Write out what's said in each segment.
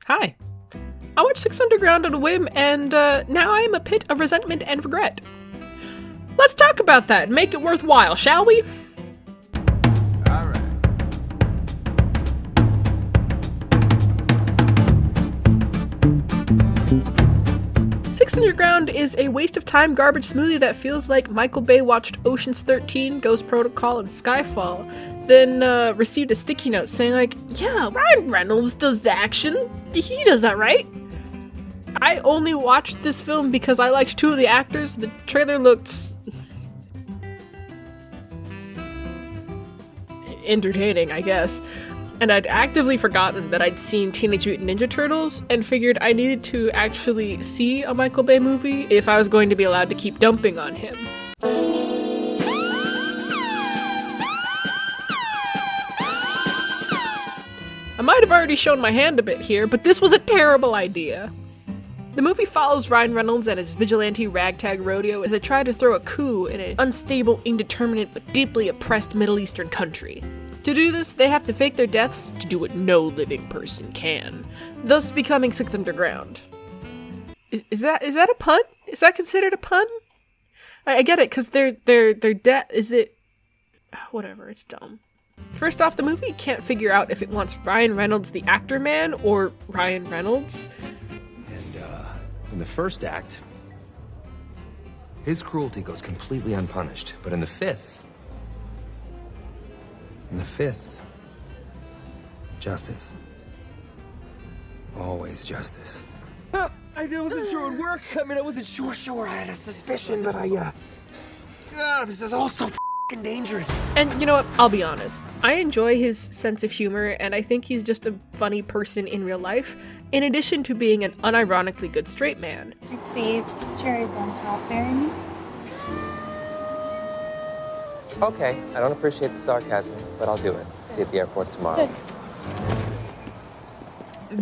Hi. I watched Six Underground on a whim, and now I am a pit of resentment and regret. Let's talk about that and make it worthwhile, shall we? Alright. Six Underground is a waste of time garbage smoothie that feels like Michael Bay watched Ocean's 13, Ghost Protocol, and Skyfall, then received a sticky note saying like, yeah, Ryan Reynolds does the action. He does that, right? I only watched this film because I liked two of the actors. The trailer looked entertaining, I guess. And I'd actively forgotten that I'd seen Teenage Mutant Ninja Turtles and figured I needed to actually see a Michael Bay movie if I was going to be allowed to keep dumping on him. I might have already shown my hand a bit here, but this was a terrible idea. The movie follows Ryan Reynolds and his vigilante ragtag rodeo as they try to throw a coup in an unstable, indeterminate, but deeply oppressed Middle Eastern country. To do this, they have to fake their deaths to do what no living person can, thus becoming Six Underground. Is that a pun? Is that considered a pun? I get it, because their death, is it... Whatever, it's dumb. First off, the movie can't figure out if it wants Ryan Reynolds the actor man or Ryan Reynolds. In the first act, his cruelty goes completely unpunished. But in the fifth, justice. Always justice. I wasn't sure it would work. I mean, I wasn't sure. I had a suspicion, but this is all so f***ing dangerous. And you know what? I'll be honest. I enjoy his sense of humor, and I think he's just a funny person in real life, in addition to being an unironically good straight man. Please, cherries on top, marry me? Okay, I don't appreciate the sarcasm, but I'll do it. See you at the airport tomorrow. Good.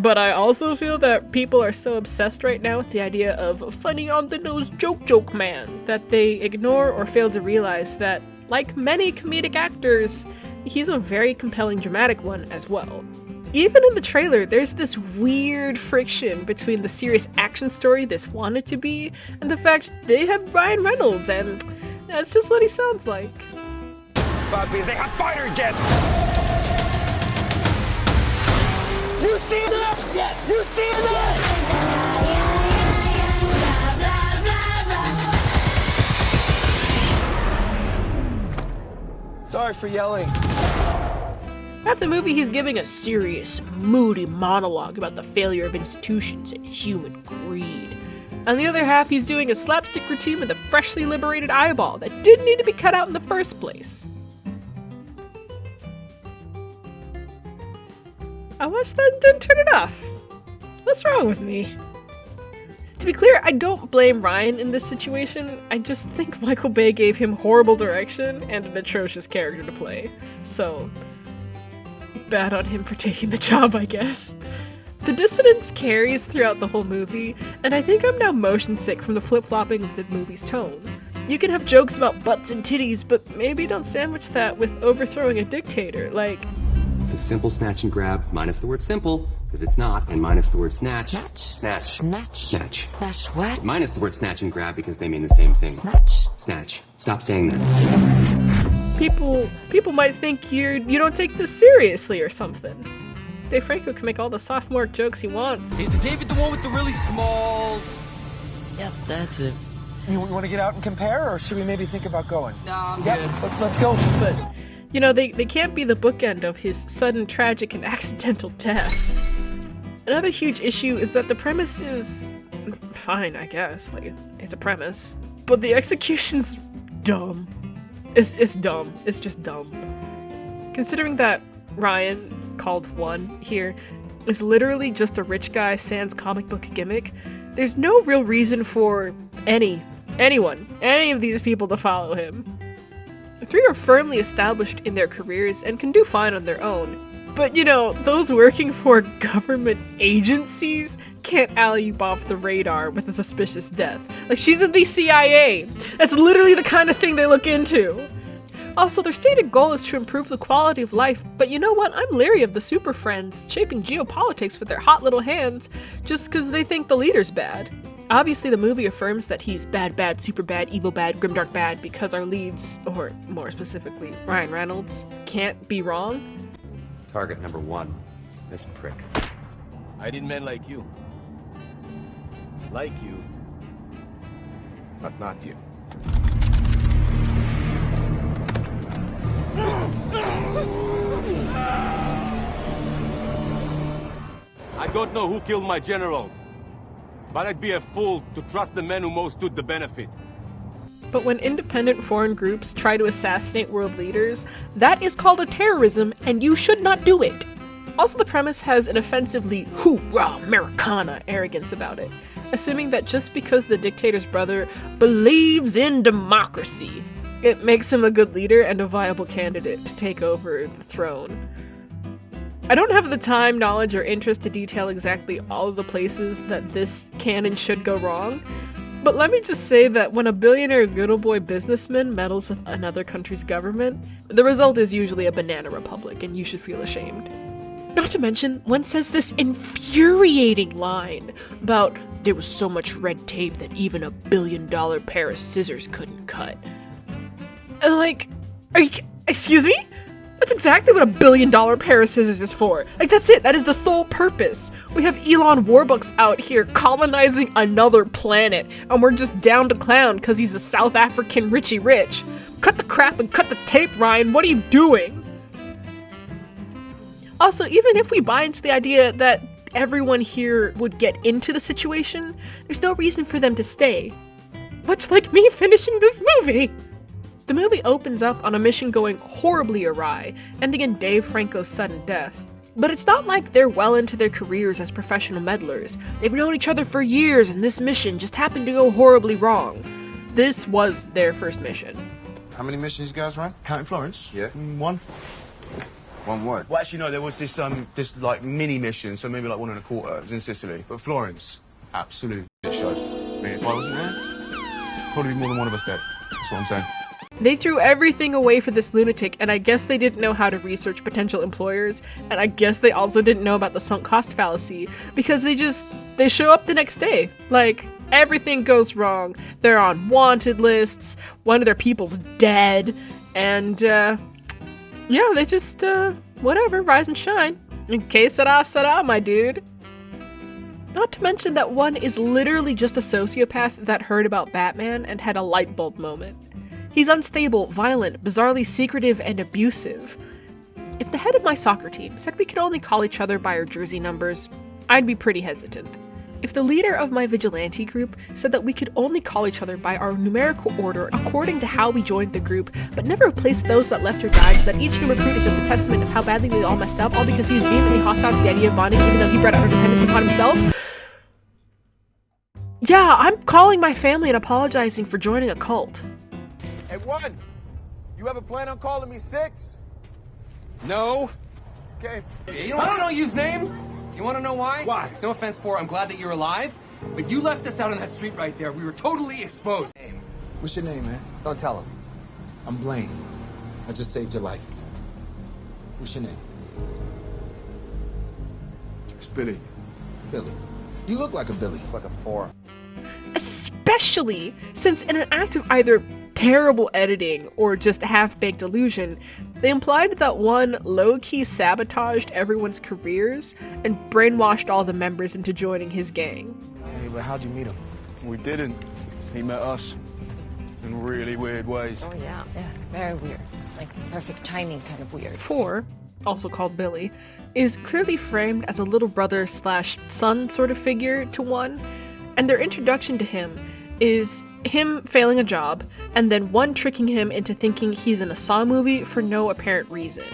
But I also feel that people are so obsessed right now with the idea of funny on the nose joke man that they ignore or fail to realize that, like many comedic actors, he's a very compelling dramatic one as well. Even in the trailer, there's this weird friction between the serious action story this wanted to be and the fact they have Ryan Reynolds, and that's just what he sounds like. Bobby, they have fighter jets! You see that? Yeah. You see that? Sorry for yelling. Half the movie he's giving a serious, moody monologue about the failure of institutions and human greed. On the other half, he's doing a slapstick routine with a freshly liberated eyeball that didn't need to be cut out in the first place. I watched that and didn't turn it off. What's wrong with me? To be clear, I don't blame Ryan in this situation. I just think Michael Bay gave him horrible direction and an atrocious character to play. So, bad on him for taking the job, I guess. The dissonance carries throughout the whole movie, and I think I'm now motion sick from the flip-flopping of the movie's tone. You can have jokes about butts and titties, but maybe don't sandwich that with overthrowing a dictator, like... It's a simple snatch and grab, minus the word simple, because it's not, and minus the word snatch. Snatch? Snatch. Snatch? Snatch. Snatch what? Minus the word snatch and grab because they mean the same thing. Snatch? Snatch. Stop saying that. People might think you don't take this seriously or something. Dave Franco can make all the sophomore jokes he wants. Is the David the one with the really small... Yep, that's it. You want to get out and compare, or should we maybe think about going? Nah, I'm good. Let's go. But, you know, they can't be the bookend of his sudden, tragic, and accidental death. Another huge issue is that the premise is... fine, I guess. Like, it's a premise. But the execution's dumb. It's dumb. It's just dumb. Considering that Ryan, called One here, is literally just a rich guy sans comic book gimmick, there's no real reason for any of these people to follow him. The three are firmly established in their careers and can do fine on their own. But, you know, those working for government agencies can't alley you off the radar with a suspicious death. Like, she's in the CIA. That's literally the kind of thing they look into. Also, their stated goal is to improve the quality of life, but you know what? I'm leery of the Super Friends shaping geopolitics with their hot little hands just because they think the leader's bad. Obviously, the movie affirms that he's bad, bad, super bad, evil bad, grimdark bad because our leads, or more specifically, Ryan Reynolds, can't be wrong. Target number 1. This prick. I need men like you. Like you, but not you. I don't know who killed my generals, but I'd be a fool to trust the men who most stood to benefit. But when independent foreign groups try to assassinate world leaders, that is called a terrorism, and you should not do it. Also, the premise has an offensively hoorah Americana arrogance about it, assuming that just because the dictator's brother believes in democracy, it makes him a good leader and a viable candidate to take over the throne. I don't have the time, knowledge, or interest to detail exactly all of the places that this canon should go wrong, but let me just say that when a billionaire good old boy businessman meddles with another country's government, the result is usually a banana republic, and you should feel ashamed. Not to mention, one says this infuriating line about there was so much red tape that even a $1 billion pair of scissors couldn't cut. And like, excuse me? That's exactly what a $1 billion pair of scissors is for. Like, that's it. That is the sole purpose. We have Elon Warbucks out here colonizing another planet, and we're just down to clown because he's the South African Richie Rich. Cut the crap and cut the tape, Ryan. What are you doing? Also, even if we buy into the idea that everyone here would get into the situation, there's no reason for them to stay. Much like me finishing this movie! The movie opens up on a mission going horribly awry, ending in Dave Franco's sudden death. But it's not like they're well into their careers as professional meddlers. They've known each other for years, and this mission just happened to go horribly wrong. This was their first mission. How many missions you guys run? Counting Florence? Yeah. One. One what? Well, actually, no, there was this like mini mission, so maybe like 1 1/4. It was in Sicily. But Florence, absolute shit show. I mean, why wasn't there? Probably more than one of us dead. That's what I'm saying. They threw everything away for this lunatic, and I guess they didn't know how to research potential employers, and I guess they also didn't know about the sunk cost fallacy, because they show up the next day. Like, everything goes wrong. They're on wanted lists, one of their people's dead, and, yeah, they just, whatever, rise and shine. Que sera, my dude. Not to mention that one is literally just a sociopath that heard about Batman and had a light bulb moment. He's unstable, violent, bizarrely secretive, and abusive. If the head of my soccer team said we could only call each other by our jersey numbers, I'd be pretty hesitant. If the leader of my vigilante group said that we could only call each other by our numerical order according to how we joined the group, but never replaced those that left or died, so that each new recruit is just a testament of how badly we all messed up, all because he's vehemently hostile to the idea of bonding even though he brought our dependence upon himself? Yeah, I'm calling my family and apologizing for joining a cult. Hey, 1, you ever plan on calling me 6? No? Okay. You know, I don't use names. You want to know why? Why? It's no offense for I'm glad that you're alive, but you left us out on that street right there. We were totally exposed. What's your name, man? Don't tell him. I'm Blaine. I just saved your life. What's your name? It's Billy. Billy. You look like a Billy. Like a 4. Especially since in an act of either terrible editing or just half-baked illusion, they implied that one low-key sabotaged everyone's careers and brainwashed all the members into joining his gang. Hey, but how'd you meet him? We didn't. He met us in really weird ways. Oh, yeah, very weird. Like perfect timing kind of weird. 4, also called Billy, is clearly framed as a little brother/son sort of figure to 1, and their introduction to him is him failing a job, and then 1 tricking him into thinking he's in a Saw movie for no apparent reason.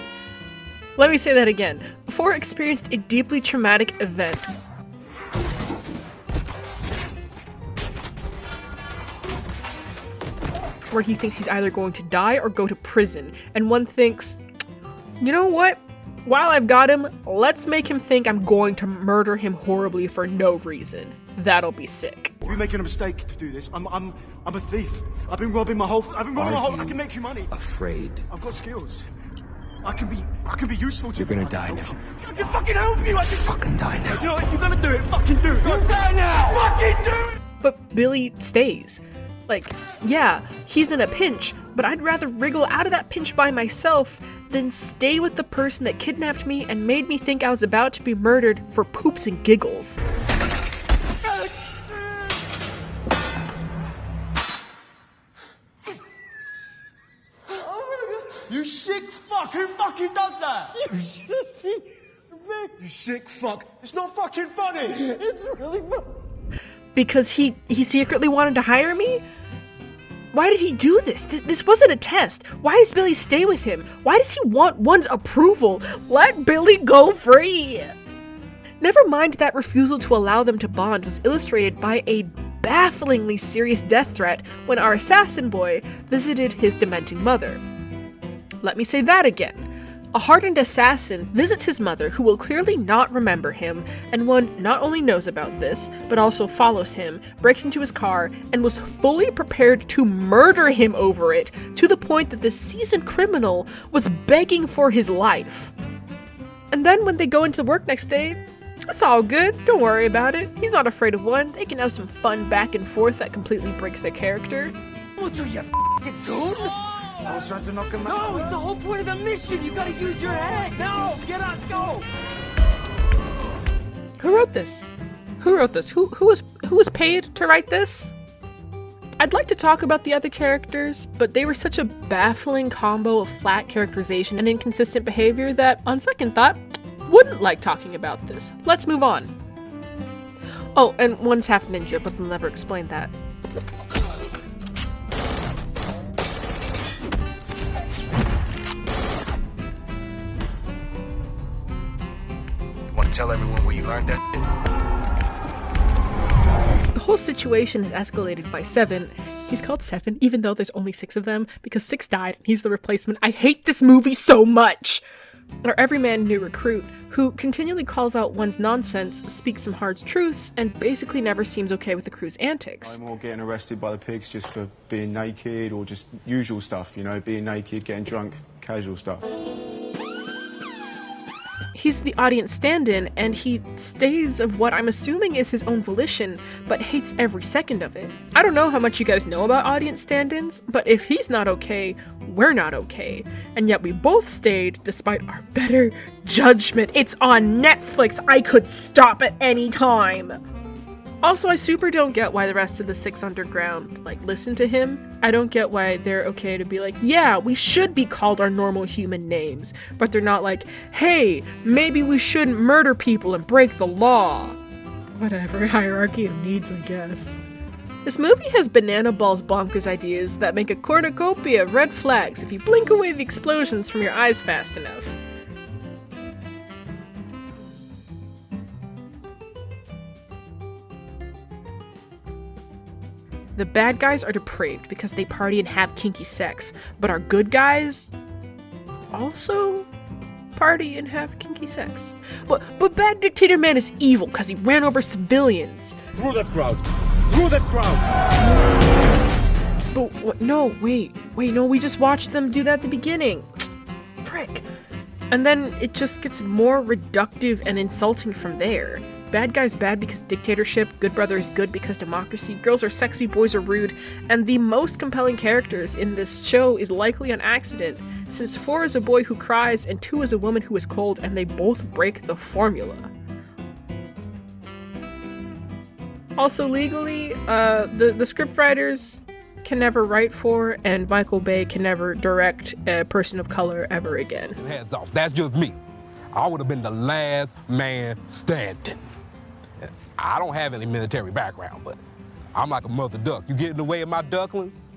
Let me say that again. 4 experienced a deeply traumatic event where he thinks he's either going to die or go to prison, and 1 thinks, you know what? While I've got him, let's make him think I'm going to murder him horribly for no reason. That'll be sick. you're making a mistake to do this. I'm a thief. I've been robbing my whole. I can make you money. Afraid. I've got skills. I can be useful to you. You're gonna die now. I can fucking help you. I can Fucking die now. You know, if you're gonna do it, fucking do it. You die now. Fucking do it. But Billy stays. Like, yeah, he's in a pinch, but I'd rather wriggle out of that pinch by myself than stay with the person that kidnapped me and made me think I was about to be murdered for poops and giggles. You sick fuck! Who fucking does that? You should have seen your face. You sick fuck! It's not fucking funny. It's really funny. Because he secretly wanted to hire me? Why did he do this? This wasn't a test. Why does Billy stay with him? Why does he want one's approval? Let Billy go free! Never mind that refusal to allow them to bond was illustrated by a bafflingly serious death threat when our assassin boy visited his dementing mother. Let me say that again. A hardened assassin visits his mother, who will clearly not remember him, and one not only knows about this, but also follows him, breaks into his car, and was fully prepared to murder him over it, to the point that the seasoned criminal was begging for his life. And then when they go into work next day, it's all good, don't worry about it. He's not afraid of one, they can have some fun back and forth that completely breaks their character. What are you f***ing doing? I was trying to knock him out. No, it's the whole point of the mission. You gotta use your head. No, get up, go. Who wrote this? Who wrote this? Who was paid to write this? I'd like to talk about the other characters, but they were such a baffling combo of flat characterization and inconsistent behavior that, on second thought, wouldn't like talking about this. Let's move on. Oh, and one's half ninja, but they'll never explain that. Tell everyone where you learned that. The whole situation is escalated by Seven. He's called Seven, even though there's only 6 of them, because 6 died and he's the replacement. I hate this movie so much! Our everyman new recruit, who continually calls out one's nonsense, speaks some hard truths, and basically never seems okay with the crew's antics. I'm all getting arrested by the pigs just for being naked or just usual stuff, you know, being naked, getting drunk, casual stuff. He's the audience stand-in, and he stays of what I'm assuming is his own volition, but hates every second of it. I don't know how much you guys know about audience stand-ins, but if he's not okay, we're not okay. And yet we both stayed despite our better judgment. It's on Netflix! I could stop at any time! Also, I super don't get why the rest of the 6 Underground, listen to him. I don't get why they're okay to be like, yeah, we should be called our normal human names, but they're not like, hey, maybe we shouldn't murder people and break the law. Whatever, hierarchy of needs, I guess. This movie has banana balls bonkers ideas that make a cornucopia of red flags if you blink away the explosions from your eyes fast enough. The bad guys are depraved because they party and have kinky sex, but our good guys also party and have kinky sex. But bad dictator man is evil because he ran over civilians. Through that crowd! Through that crowd! But no, wait, no, we just watched them do that at the beginning. Frick. And then it just gets more reductive and insulting from there. Bad guy's bad because dictatorship, good brother is good because democracy, girls are sexy, boys are rude, and the most compelling characters in this show is likely an accident, since 4 is a boy who cries and 2 is a woman who is cold, and they both break the formula. Also legally, the scriptwriters can never write for, and Michael Bay can never direct a person of color ever again. Hands off, that's just me. I would have been the last man standing. I don't have any military background, but I'm like a mother duck. You get in the way of my ducklings?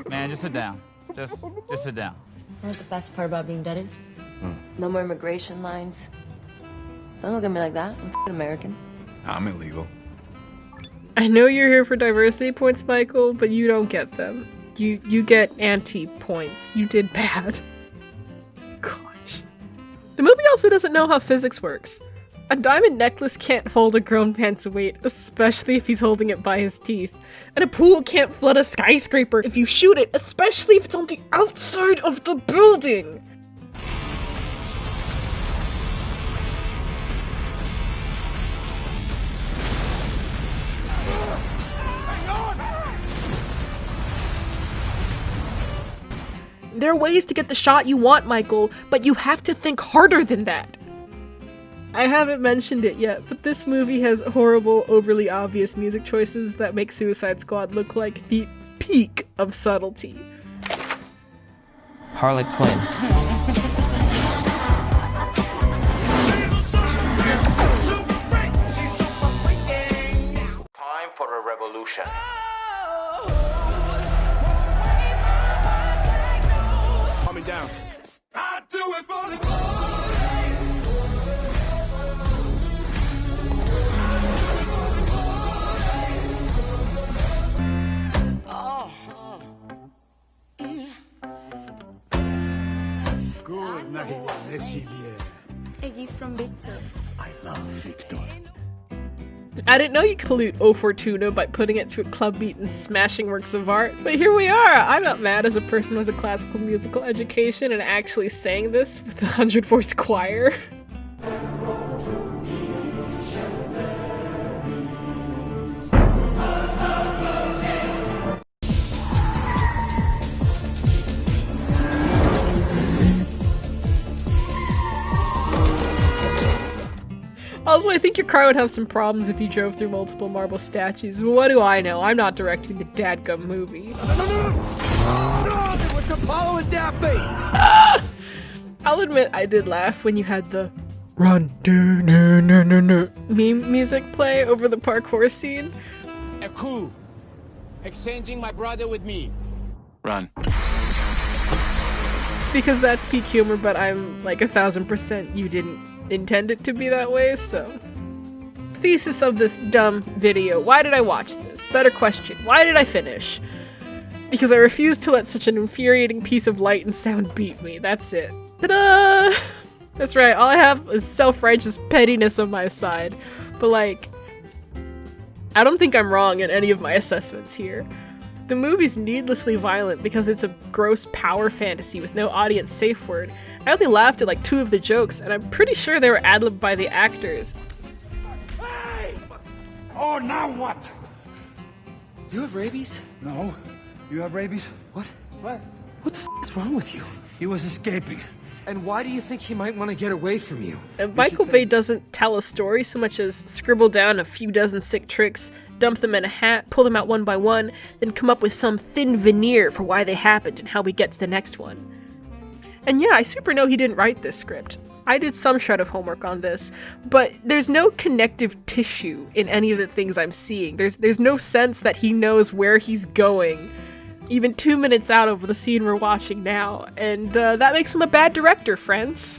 Man, just sit down. Just sit down. You know what the best part about being dead is? No more immigration lines. Don't look at me like that. I'm f***ing American. I'm illegal. I know you're here for diversity points, Michael, but you don't get them. You get anti-points. You did bad. Gosh. The movie also doesn't know how physics works. A diamond necklace can't hold a grown man's weight, especially if he's holding it by his teeth. And a pool can't flood a skyscraper if you shoot it, especially if it's on the outside of the building! There are ways to get the shot you want, Michael, but you have to think harder than that. I haven't mentioned it yet, but this movie has horrible, overly obvious music choices that make Suicide Squad look like the peak of subtlety. Harley Quinn. Time for a revolution. Calm down. I do it for the Good night, A gift from Victor. I love Victor. I didn't know you could pollute 042 by putting it to a club beat and smashing works of art, but here we are! I'm not mad as a person with a classical musical education and actually sang this with a 100-voice choir. Also, I think your car would have some problems if you drove through multiple marble statues, but what do I know? I'm not directing the dadgum movie. No, there was Apollo and Daphne! I'll admit I did laugh when you had the run do no no no no meme music play over the parkour scene. A coup. Exchanging my brother with me. Run. Because that's peak humor, but I'm like 1000% you didn't intend it to be that way, so. Thesis of this dumb video. Why did I watch this? Better question. Why did I finish? Because I refuse to let such an infuriating piece of light and sound beat me. That's it. Ta-da! That's right, all I have is self-righteous pettiness on my side. But like, I don't think I'm wrong in any of my assessments here. The movie's needlessly violent because it's a gross power fantasy with no audience safe word. I only laughed at like 2 of the jokes, and I'm pretty sure they were ad-libbed by the actors. Hey! Oh, now what? Do you have rabies? No. You have rabies? What? What? What the f is wrong with you? He was escaping. And why do you think he might want to get away from you? And Michael Bay doesn't tell a story so much as scribble down a few dozen sick tricks, dump them in a hat, pull them out one by one, then come up with some thin veneer for why they happened and how we get to the next one. And yeah, I super know he didn't write this script. I did some shred of homework on this, but there's no connective tissue in any of the things I'm seeing. There's no sense that he knows where he's going, even 2 minutes out of the scene we're watching now, and that makes him a bad director, friends.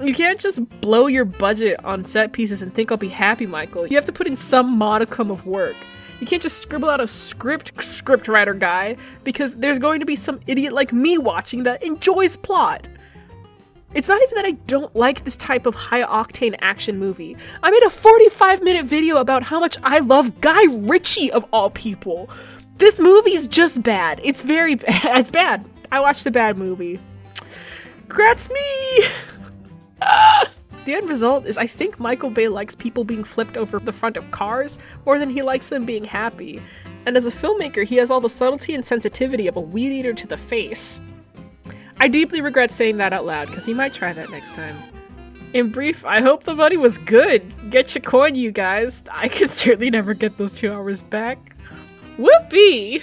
You can't just blow your budget on set pieces and think I'll be happy, Michael. You have to put in some modicum of work. You can't just scribble out a script writer guy, because there's going to be some idiot like me watching that enjoys plot. It's not even that I don't like this type of high-octane action movie. I made a 45-minute video about how much I love Guy Ritchie, of all people. This movie's just bad. It's very bad. It's bad. I watched a bad movie. Congrats me! The end result is I think Michael Bay likes people being flipped over the front of cars more than he likes them being happy. And as a filmmaker, he has all the subtlety and sensitivity of a weed eater to the face. I deeply regret saying that out loud, because he might try that next time. In brief, I hope the money was good. Get your coin, you guys. I could certainly never get those 2 hours back. Whoopee!